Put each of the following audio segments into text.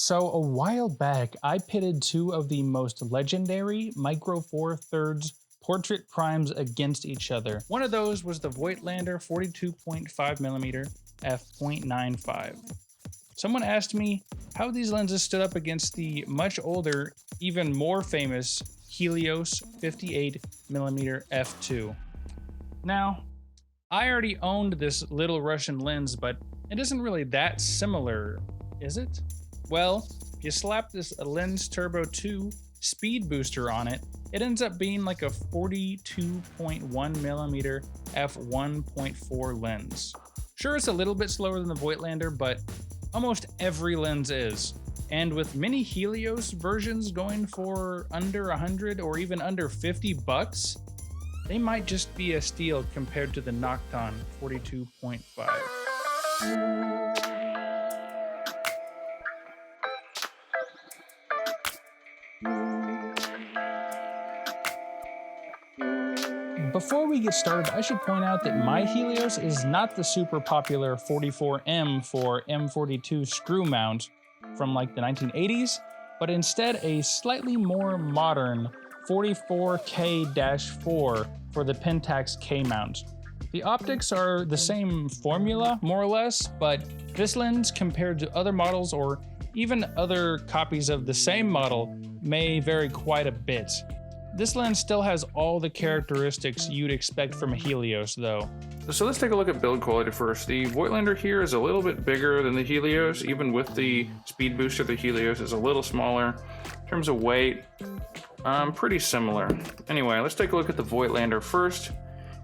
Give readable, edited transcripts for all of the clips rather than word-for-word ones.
So a while back, I pitted two of the most legendary Micro Four Thirds portrait primes against each other. One of those was the Voigtlander 42.5mm f.95. Someone asked me how these lenses stood up against the much older, even more famous Helios 58mm f2. Now, I already owned this little Russian lens, but it isn't really that similar, is it? Well, if you slap this Lens Turbo 2 speed booster on it, it ends up being like a 42.1mm f1.4 lens. Sure, it's a little bit slower than the Voigtlander, but almost every lens is. And with many Helios versions going for under 100 or even under 50 bucks, they might just be a steal compared to the Nocton 42.5. Before we get started, I should point out that my Helios is not the super popular 44M for M42 screw mount from like the 1980s, but instead a slightly more modern 44K-4 for the Pentax K mount. The optics are the same formula, more or less, but this lens compared to other models or even other copies of the same model may vary quite a bit. This lens still has all the characteristics you'd expect from a Helios, though. So let's take a look at build quality first. The Voigtlander here is a little bit bigger than the Helios. Even with the speed booster, the Helios is a little smaller. In terms of weight, pretty similar. Anyway, let's take a look at the Voigtlander first.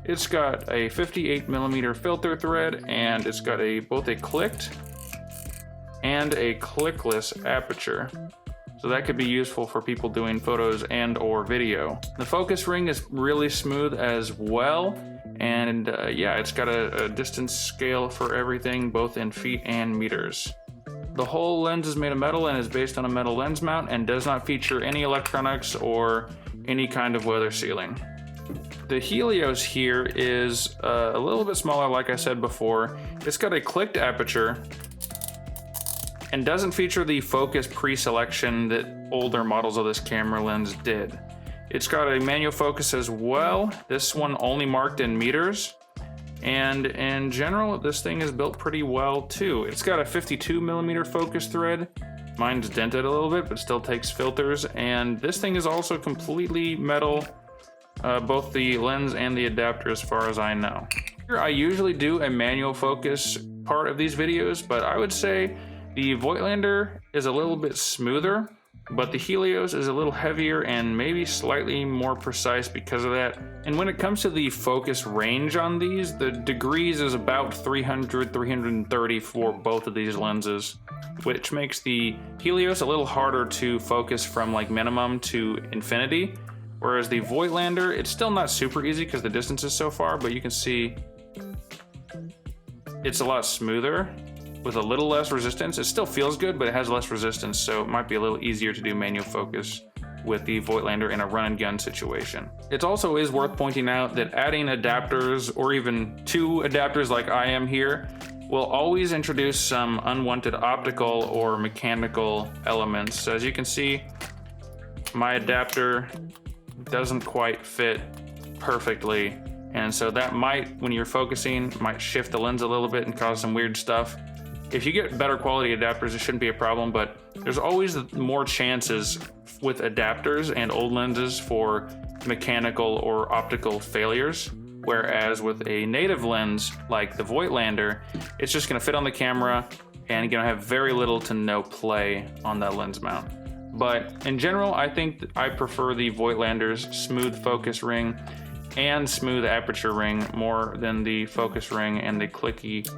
It's got a 58mm filter thread, and it's got both a clicked and a clickless aperture. So that could be useful for people doing photos and or video. The focus ring is really smooth as well. And yeah, it's got a distance scale for everything, both in feet and meters. The whole lens is made of metal and is based on a metal lens mount and does not feature any electronics or any kind of weather sealing. The Helios here is a little bit smaller, like I said before. It's got a clicked aperture and doesn't feature the focus pre-selection that older models of this camera lens did. It's got a manual focus as well. This one only marked in meters. And in general, this thing is built pretty well too. It's got a 52mm focus thread. Mine's dented a little bit, but still takes filters. And this thing is also completely metal, both the lens and the adapter as far as I know. Here, I usually do a manual focus part of these videos, but I would say the Voigtlander is a little bit smoother, but the Helios is a little heavier and maybe slightly more precise because of that. And when it comes to the focus range on these, the degrees is about 300, 330 for both of these lenses, which makes the Helios a little harder to focus from like minimum to infinity. Whereas the Voigtlander, it's still not super easy because the distance is so far, but you can see it's a lot smoother with a little less resistance. It still feels good, but it has less resistance, so it might be a little easier to do manual focus with the Voigtlander in a run and gun situation. It also is worth pointing out that adding adapters, or even two adapters like I am here, will always introduce some unwanted optical or mechanical elements. So as you can see, my adapter doesn't quite fit perfectly, and so that might, when you're focusing, might shift the lens a little bit and cause some weird stuff. If you get better quality adapters, it shouldn't be a problem, but there's always more chances with adapters and old lenses for mechanical or optical failures. Whereas with a native lens like the Voigtlander, it's just gonna fit on the camera and you're gonna have very little to no play on that lens mount. But in general, I think that I prefer the Voigtlander's smooth focus ring and smooth aperture ring more than the focus ring and the clicky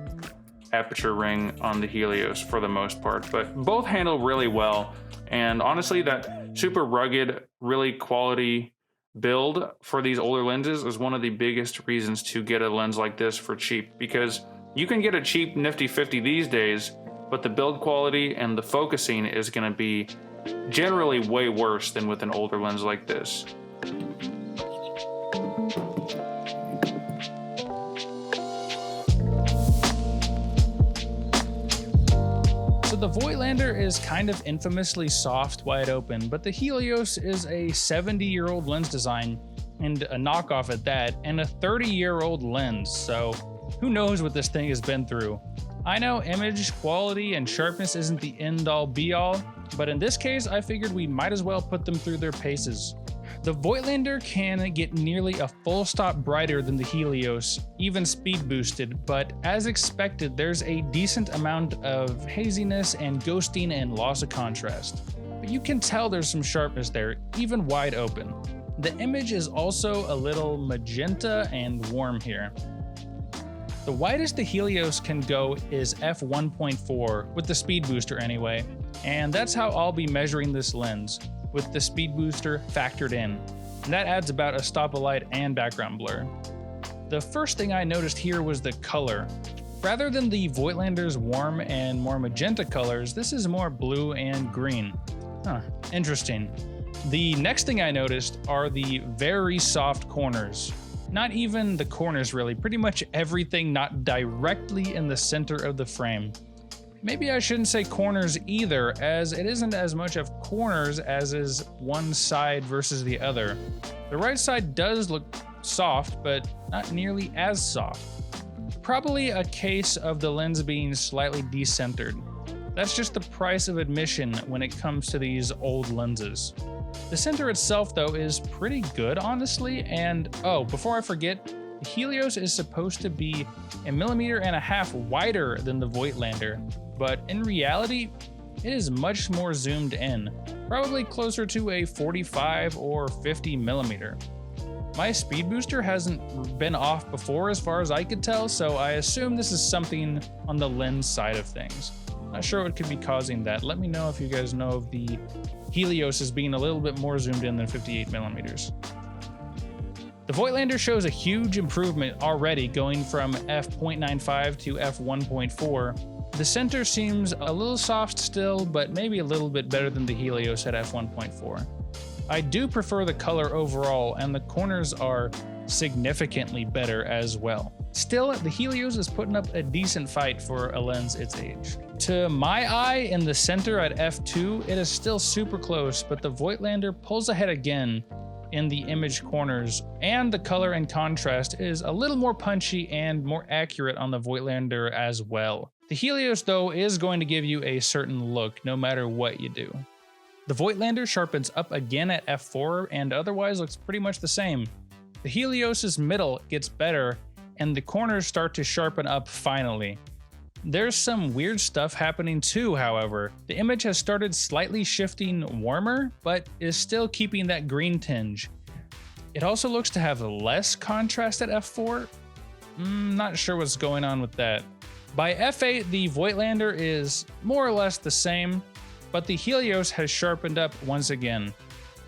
aperture ring on the Helios for the most part, but both handle really well. And honestly, that super rugged, really quality build for these older lenses is one of the biggest reasons to get a lens like this for cheap, because you can get a cheap nifty 50 these days, but the build quality and the focusing is going to be generally way worse than with an older lens like this. So the the Voigtlander is kind of infamously soft wide open, but the Helios is a 70-year-old lens design, and a knockoff at that, and a 30-year-old lens, so who knows what this thing has been through. I know image quality and sharpness isn't the end-all be-all, but in this case I figured we might as well put them through their paces. The Voigtlander can get nearly a full stop brighter than the Helios, even speed boosted, but as expected there's a decent amount of haziness and ghosting and loss of contrast. But you can tell there's some sharpness there, even wide open. The image is also a little magenta and warm here. The widest the Helios can go is f1.4, with the speed booster anyway, and that's how I'll be measuring this lens, with the speed booster factored in. And that adds about a stop of light and background blur. The first thing I noticed here was the color. Rather than the Voigtlander's warm and more magenta colors, this is more blue and green. Interesting. The next thing I noticed are the very soft corners. Not even the corners really, pretty much everything not directly in the center of the frame. Maybe I shouldn't say corners either, as it isn't as much of corners as is one side versus the other. The right side does look soft, but not nearly as soft. Probably a case of the lens being slightly decentered. That's just the price of admission when it comes to these old lenses. The center itself though is pretty good honestly, and oh, before I forget, the Helios is supposed to be 1.5 millimeters wider than the Voigtlander, but in reality, it is much more zoomed in, probably closer to a 45 or 50 millimeter. My speed booster hasn't been off before as far as I could tell, so I assume this is something on the lens side of things. Not sure what could be causing that. Let me know if you guys know of the Helios as being a little bit more zoomed in than 58 millimeters. The Voigtlander shows a huge improvement already, going from f.95 to f1.4. The center seems a little soft still, but maybe a little bit better than the Helios at f1.4. I do prefer the color overall, and the corners are significantly better as well. Still, the Helios is putting up a decent fight for a lens its age. To my eye, in the center at f2, it is still super close, but the Voigtlander pulls ahead again in the image corners, and the color and contrast is a little more punchy and more accurate on the Voigtlander as well. The Helios, though, is going to give you a certain look no matter what you do. The Voigtlander sharpens up again at f4 and otherwise looks pretty much the same. The Helios's middle gets better, and the corners start to sharpen up finally. There's some weird stuff happening too, however. The image has started slightly shifting warmer, but is still keeping that green tinge. It also looks to have less contrast at f4. Not sure what's going on with that. By f8, the Voigtlander is more or less the same, but the Helios has sharpened up once again.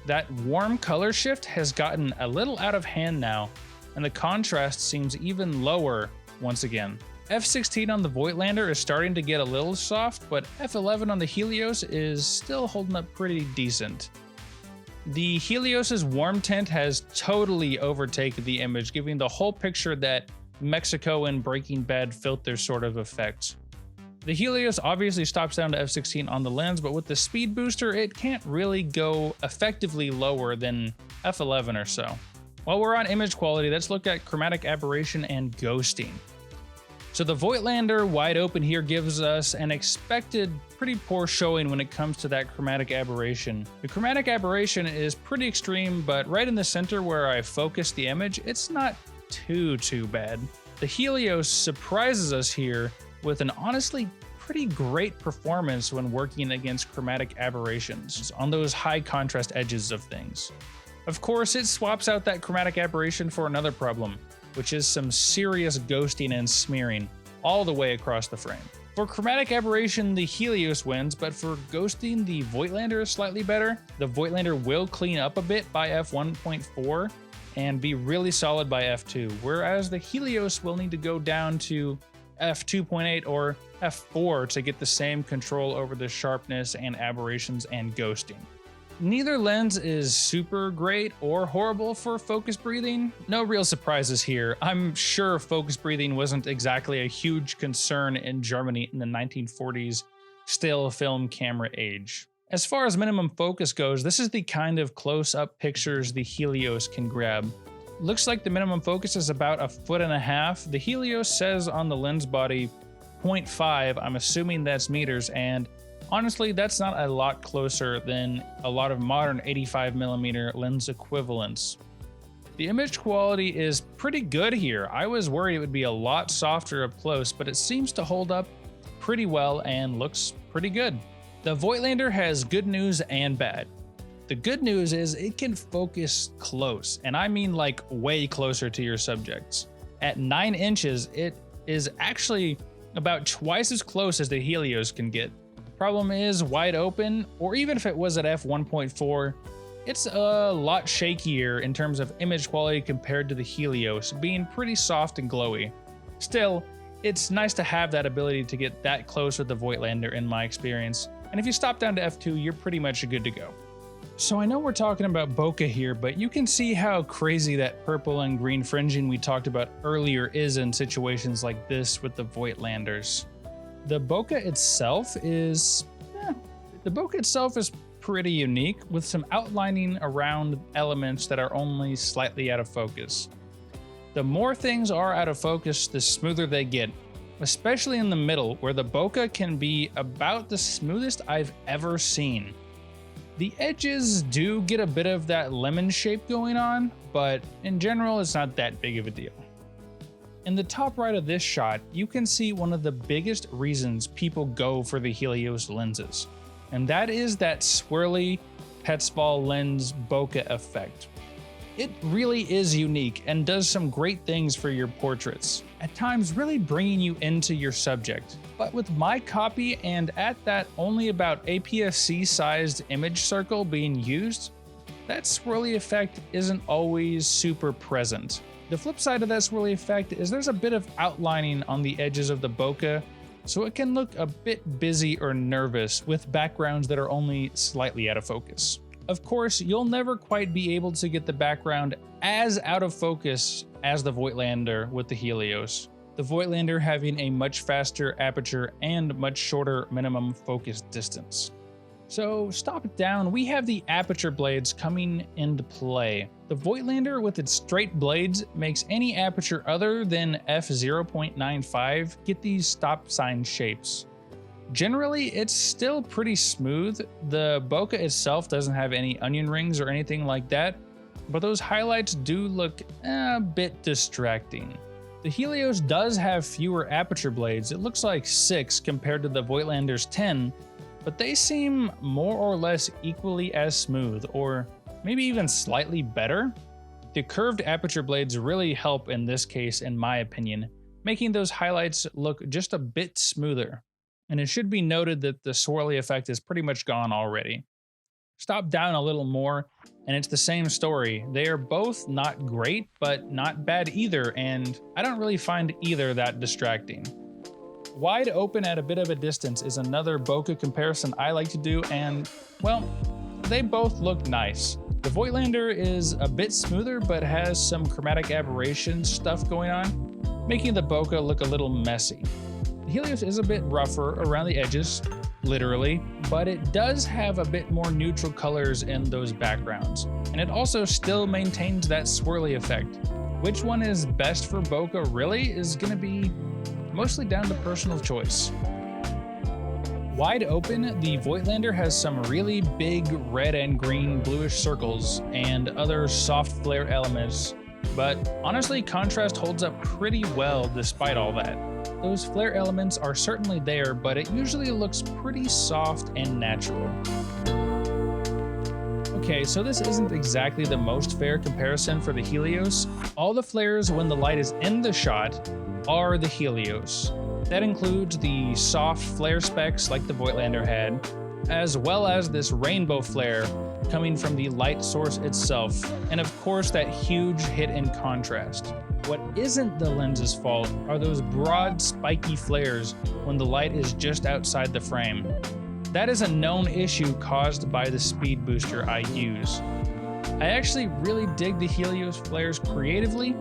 That warm color shift has gotten a little out of hand now, and the contrast seems even lower once again. f16 on the Voigtlander is starting to get a little soft, but f11 on the Helios is still holding up pretty decent. The Helios's warm tint has totally overtaken the image, giving the whole picture that Mexico and Breaking Bad filter sort of effect. The Helios obviously stops down to f16 on the lens, but with the speed booster, it can't really go effectively lower than f11 or so. While we're on image quality, let's look at chromatic aberration and ghosting. So the Voigtlander wide open here gives us an expected pretty poor showing when it comes to that chromatic aberration. The chromatic aberration is pretty extreme, but right in the center where I focus the image, it's not too bad. The Helios surprises us here with an honestly pretty great performance when working against chromatic aberrations on those high contrast edges of things. Of course, it swaps out that chromatic aberration for another problem, which is some serious ghosting and smearing all the way across the frame. For chromatic aberration, the Helios wins, but for ghosting, the Voigtlander is slightly better. The Voigtlander will clean up a bit by f1.4 and be really solid by f2, whereas the Helios will need to go down to f2.8 or f4 to get the same control over the sharpness and aberrations and ghosting. Neither lens is super great or horrible for focus breathing. No real surprises here. I'm sure focus breathing wasn't exactly a huge concern in Germany in the 1940s still film camera age. As far as minimum focus goes, this is the kind of close-up pictures the Helios can grab. Looks like the minimum focus is about 1.5 feet. The Helios says on the lens body 0.5, I'm assuming that's meters, and honestly, that's not a lot closer than a lot of modern 85mm lens equivalents. The image quality is pretty good here. I was worried it would be a lot softer up close, but it seems to hold up pretty well and looks pretty good. The Voigtlander has good news and bad. The good news is it can focus close, and I mean like way closer to your subjects. At 9 inches, it is actually about twice as close as the Helios can get. Problem is, wide open, or even if it was at f1.4, it's a lot shakier in terms of image quality compared to the Helios, being pretty soft and glowy. Still, it's nice to have that ability to get that close with the Voigtlander in my experience, and if you stop down to f2, you're pretty much good to go. So I know we're talking about bokeh here, but you can see how crazy that purple and green fringing we talked about earlier is in situations like this with the Voigtlanders. The bokeh itself is pretty unique, with some outlining around elements that are only slightly out of focus. The more things are out of focus, the smoother they get, especially in the middle, where the bokeh can be about the smoothest I've ever seen. The edges do get a bit of that lemon shape going on, but in general, it's not that big of a deal. In the top right of this shot, you can see one of the biggest reasons people go for the Helios lenses, and that is that swirly Petzval lens bokeh effect. It really is unique and does some great things for your portraits, at times really bringing you into your subject. But with my copy and at that only about APS-C sized image circle being used, that swirly effect isn't always super present. The flip side of that swirly effect is there's a bit of outlining on the edges of the bokeh, so it can look a bit busy or nervous with backgrounds that are only slightly out of focus. Of course, you'll never quite be able to get the background as out of focus as the Voigtlander with the Helios. The Voigtlander having a much faster aperture and much shorter minimum focus distance. So stop it down, we have the aperture blades coming into play. The Voigtlander with its straight blades makes any aperture other than f0.95 get these stop sign shapes. Generally, it's still pretty smooth. The bokeh itself doesn't have any onion rings or anything like that, but those highlights do look a bit distracting. The Helios does have fewer aperture blades. It looks like 6 compared to the Voigtlander's 10, but they seem more or less equally as smooth, or maybe even slightly better. The curved aperture blades really help in this case, in my opinion, making those highlights look just a bit smoother. And it should be noted that the swirly effect is pretty much gone already. Stop down a little more, and it's the same story. They are both not great, but not bad either, and I don't really find either that distracting. Wide open at a bit of a distance is another bokeh comparison I like to do, and, well, they both look nice. The Voigtlander is a bit smoother, but has some chromatic aberration stuff going on, making the bokeh look a little messy. The Helios is a bit rougher around the edges, literally, but it does have a bit more neutral colors in those backgrounds, and it also still maintains that swirly effect. Which one is best for bokeh really is going to be mostly down to personal choice. Wide open, the Voigtlander has some really big red and green bluish circles and other soft flare elements, but honestly, contrast holds up pretty well despite all that. Those flare elements are certainly there, but it usually looks pretty soft and natural. Okay, so this isn't exactly the most fair comparison for the Helios. All the flares when the light is in the shot are the Helios. That includes the soft flare specks like the Voigtlander had, as well as this rainbow flare coming from the light source itself, and of course that huge hit in contrast. What isn't the lens's fault are those broad spiky flares when the light is just outside the frame. That is a known issue caused by the speed booster I use. I actually really dig the Helios flares creatively,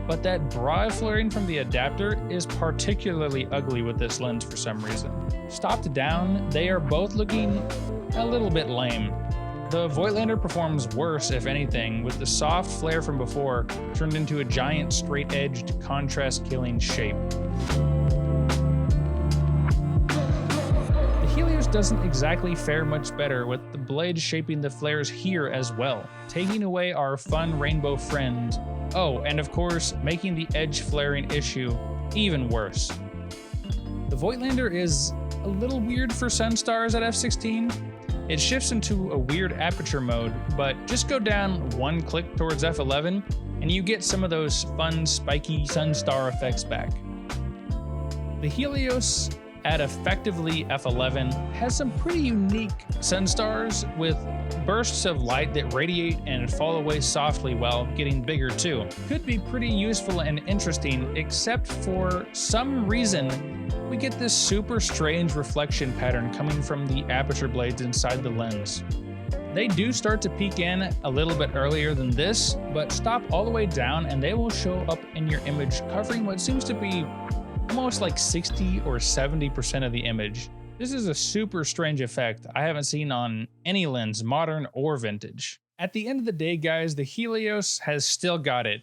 but that broad flaring from the adapter is particularly ugly with this lens for some reason. Stopped down, they are both looking a little bit lame. The Voigtlander performs worse, if anything, with the soft flare from before turned into a giant straight-edged, contrast-killing shape. The Helios doesn't exactly fare much better, with the blade shaping the flares here as well, taking away our fun rainbow friend. Oh, and of course, making the edge flaring issue even worse. The Voigtlander is a little weird for Sunstars at f16. It shifts into a weird aperture mode, but just go down one click towards f11 and you get some of those fun spiky Sunstar effects back. The Helios at effectively f11 has some pretty unique Sunstars with bursts of light that radiate and fall away softly while getting bigger too. Could be pretty useful and interesting, except for some reason we get this super strange reflection pattern coming from the aperture blades inside the lens. They do start to peek in a little bit earlier than this, but stop all the way down and they will show up in your image covering what seems to be almost like 60 or 70% of the image. This is a super strange effect I haven't seen on any lens, modern or vintage. At the end of the day, guys, the Helios has still got it.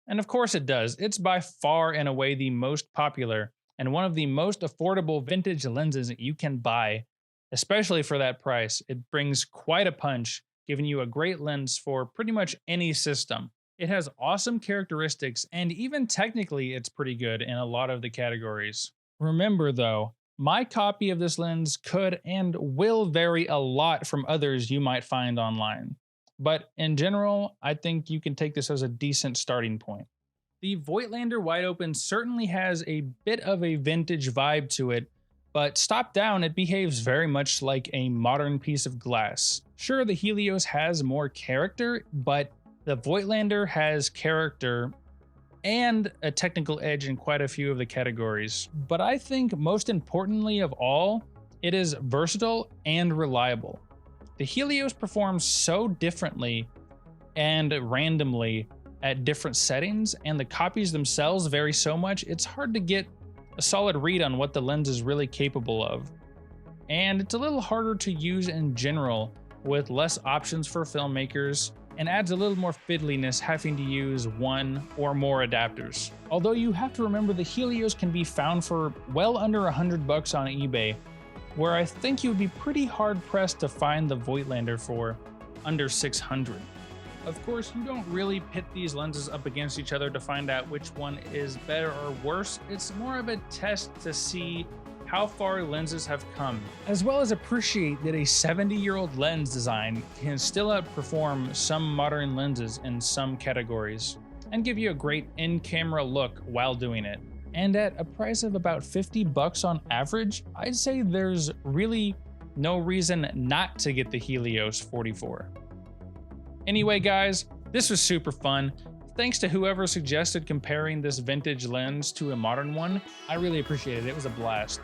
And of course it does. It's by far and away the most popular and one of the most affordable vintage lenses that you can buy, especially for that price. It brings quite a punch, giving you a great lens for pretty much any system. It has awesome characteristics, and even technically it's pretty good in a lot of the categories. Remember though, my copy of this lens could and will vary a lot from others you might find online. But in general, I think you can take this as a decent starting point. The Voigtlander wide open certainly has a bit of a vintage vibe to it, but stopped down it behaves very much like a modern piece of glass. Sure, the Helios has more character, but the Voigtlander has character and a technical edge in quite a few of the categories. But I think most importantly of all, it is versatile and reliable. The Helios performs so differently and randomly at different settings, and the copies themselves vary so much, it's hard to get a solid read on what the lens is really capable of. And it's a little harder to use in general with less options for filmmakers, and adds a little more fiddliness having to use one or more adapters. Although you have to remember the Helios can be found for well under $100 on eBay, where I think you would be pretty hard pressed to find the Voigtlander for under $600. Of course, you don't really pit these lenses up against each other to find out which one is better or worse. It's more of a test to see how far lenses have come, as well as appreciate that a 70-year-old lens design can still outperform some modern lenses in some categories, and give you a great in-camera look while doing it. And at a price of about $50 on average, I'd say there's really no reason not to get the Helios 44. Anyway, guys, this was super fun. Thanks to whoever suggested comparing this vintage lens to a modern one. I really appreciate it. It was a blast.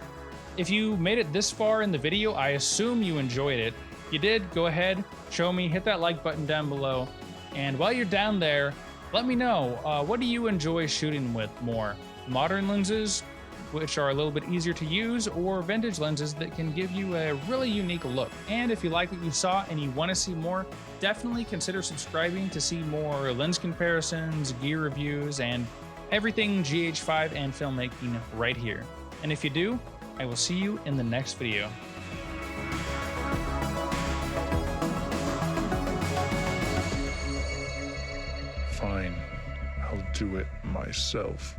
If you made it this far in the video, I assume you enjoyed it. If you did, go ahead, show me, hit that like button down below. And while you're down there, let me know, what do you enjoy shooting with more? Modern lenses, which are a little bit easier to use, or vintage lenses that can give you a really unique look? And if you like what you saw and you want to see more, definitely consider subscribing to see more lens comparisons, gear reviews, and everything GH5 and filmmaking right here. And if you do, I will see you in the next video. Fine, I'll do it myself.